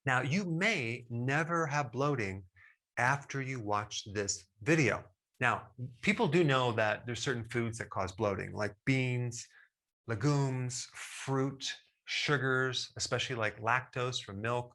Now, you may never have bloating after you watch this video. Now, people do know that there's certain foods that cause bloating, like beans, legumes, fruit, sugars, especially like lactose from milk,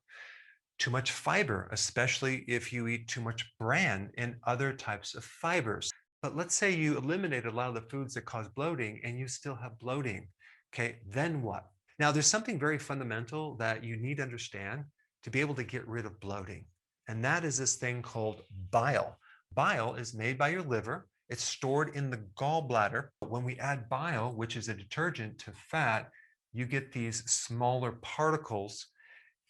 too much fiber, especially if you eat too much bran and other types of fibers. But let's say you eliminate a lot of the foods that cause bloating and you still have bloating. Okay, then what? Now, there's something very fundamental that you need to understand to be able to get rid of bloating. And that is this thing called bile. Bile is made by your liver. It's stored in the gallbladder. When we add bile, which is a detergent, to fat, you get these smaller particles,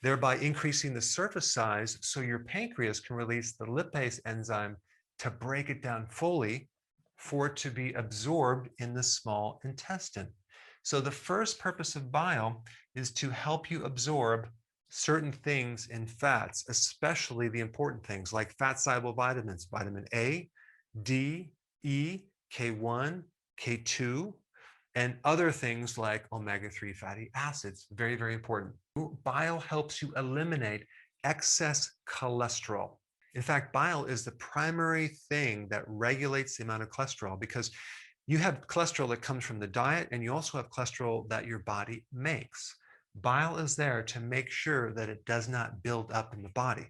thereby increasing the surface size so your pancreas can release the lipase enzyme to break it down fully for it to be absorbed in the small intestine. So the first purpose of bile is to help you absorb certain things in fats, especially the important things like fat-soluble vitamins, vitamin A, D, E, K1, K2, and other things like omega-3 fatty acids. Very, very important. Bile helps you eliminate excess cholesterol. In fact, bile is the primary thing that regulates the amount of cholesterol because you have cholesterol that comes from the diet and you also have cholesterol that your body makes. Bile is there to make sure that it does not build up in the body.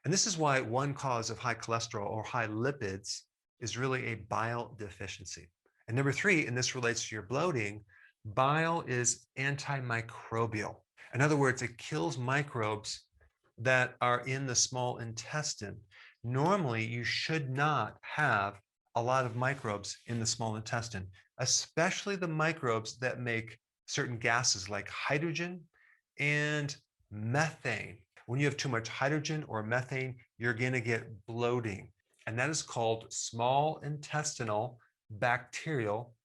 And this is why one cause of high cholesterol or high lipids is really a bile deficiency. And number three, and this relates to your bloating, bile is antimicrobial. In other words, it kills microbes that are in the small intestine. Normally, you should not have a lot of microbes in the small intestine, especially the microbes that make certain gases like hydrogen and methane. When you have too much hydrogen or methane, you're going to get bloating. And that is called small intestinal bacterial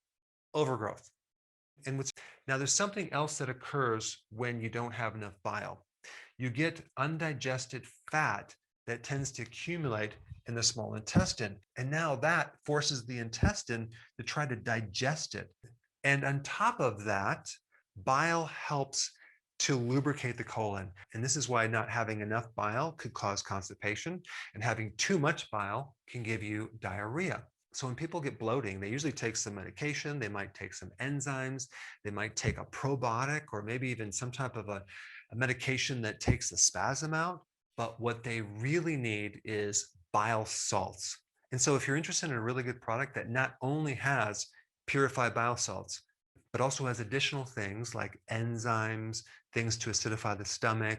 overgrowth. And now there's something else that occurs when you don't have enough bile. You get undigested fat that tends to accumulate in the small intestine. And now that forces the intestine to try to digest it. And on top of that, bile helps to lubricate the colon. And this is why not having enough bile could cause constipation, and having too much bile can give you diarrhea. So when people get bloating, they usually take some medication, they might take some enzymes, they might take a probiotic, or maybe even some type of a medication that takes the spasm out. But what they really need is bile salts. And so if you're interested in a really good product that not only has purified bile salts, but also has additional things like enzymes, things to acidify the stomach,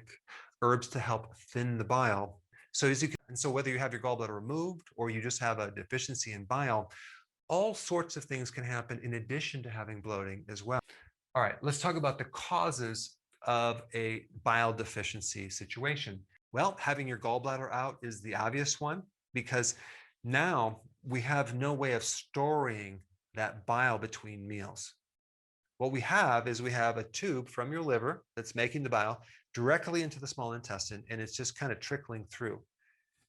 herbs to help thin the bile. So whether you have your gallbladder removed or you just have a deficiency in bile, all sorts of things can happen in addition to having bloating as well. All right, let's talk about the causes of a bile deficiency situation. Well, having your gallbladder out is the obvious one because now we have no way of storing that bile between meals. What we have is we have a tube from your liver that's making the bile directly into the small intestine, and it's just kind of trickling through.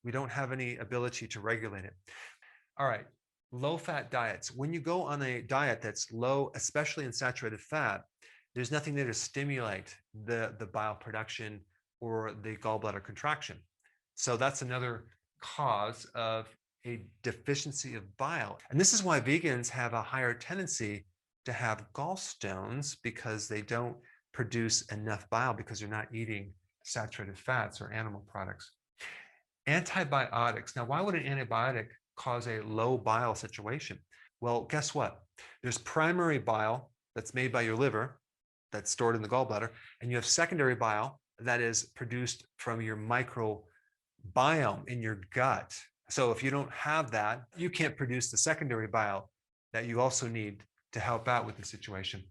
We don't have any ability to regulate it. All right, low fat diets. When you go on a diet that's low, especially in saturated fat, there's nothing there to stimulate the bile production or the gallbladder contraction. So that's another cause of a deficiency of bile. And this is why vegans have a higher tendency to have gallstones because they don't produce enough bile because they're not eating saturated fats or animal products. Antibiotics. Now, why would an antibiotic cause a low bile situation? Well, guess what? There's primary bile that's made by your liver that's stored in the gallbladder, and you have secondary bile that is produced from your microbiome in your gut. So if you don't have that, you can't produce the secondary bile that you also need to help out with the situation.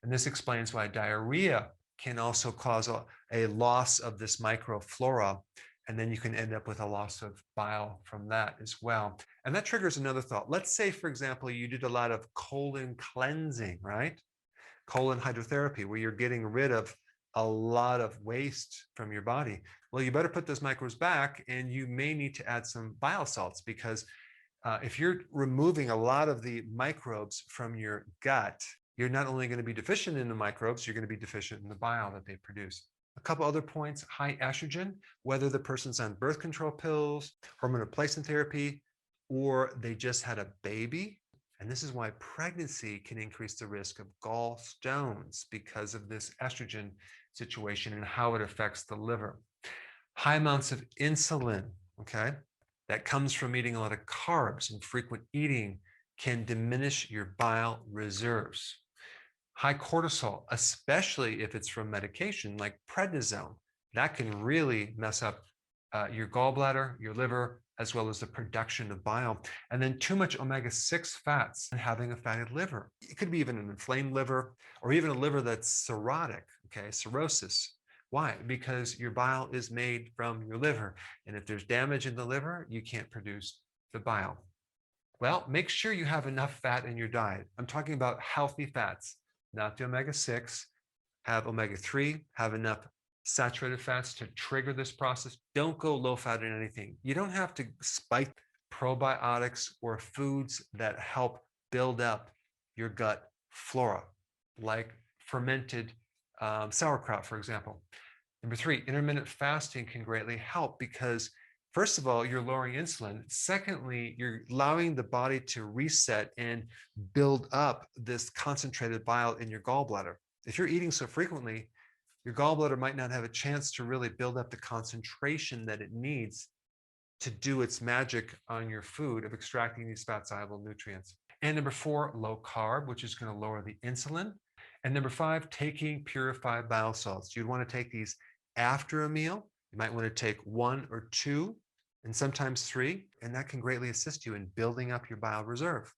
And this explains why diarrhea can also cause a loss of this microflora, and then you can end up with a loss of bile from that as well. And that triggers another thought. Let's say, for example, you did a lot of colon cleansing, right? Colon hydrotherapy, where you're getting rid of a lot of waste from your body. Well, you better put those microbes back, and you may need to add some bile salts because if you're removing a lot of the microbes from your gut, you're not only going to be deficient in the microbes, you're going to be deficient in the bile that they produce. A couple other points: high estrogen, whether the person's on birth control pills, hormone replacement therapy, or they just had a baby. And this is why pregnancy can increase the risk of gallstones because of this estrogen situation and how it affects the liver. High amounts of insulin, okay, that comes from eating a lot of carbs, and frequent eating can diminish your bile reserves. High cortisol, especially if it's from medication like prednisone, that can really mess up your gallbladder, your liver, as well as the production of bile. And then too much omega-6 fats and having a fatty liver. It could be even an inflamed liver or even a liver that's cirrhotic, okay, cirrhosis. Why? Because your bile is made from your liver. And if there's damage in the liver, you can't produce the bile. Well, make sure you have enough fat in your diet. I'm talking about healthy fats, not the omega-6. Have omega-3, have enough saturated fats to trigger this process. Don't go low fat in anything. You don't have to spike probiotics or foods that help build up your gut flora, like fermented sauerkraut, for example. Number 3, intermittent fasting can greatly help because, first of all, you're lowering insulin. Secondly, you're allowing the body to reset and build up this concentrated bile in your gallbladder. If you're eating so frequently, your gallbladder might not have a chance to really build up the concentration that it needs to do its magic on your food of extracting these fat soluble nutrients. And number 4, low carb, which is going to lower the insulin. And number 5, taking purified bile salts. You'd want to take these after a meal. You might want to take 1 or 2 and sometimes 3, and that can greatly assist you in building up your bile reserve.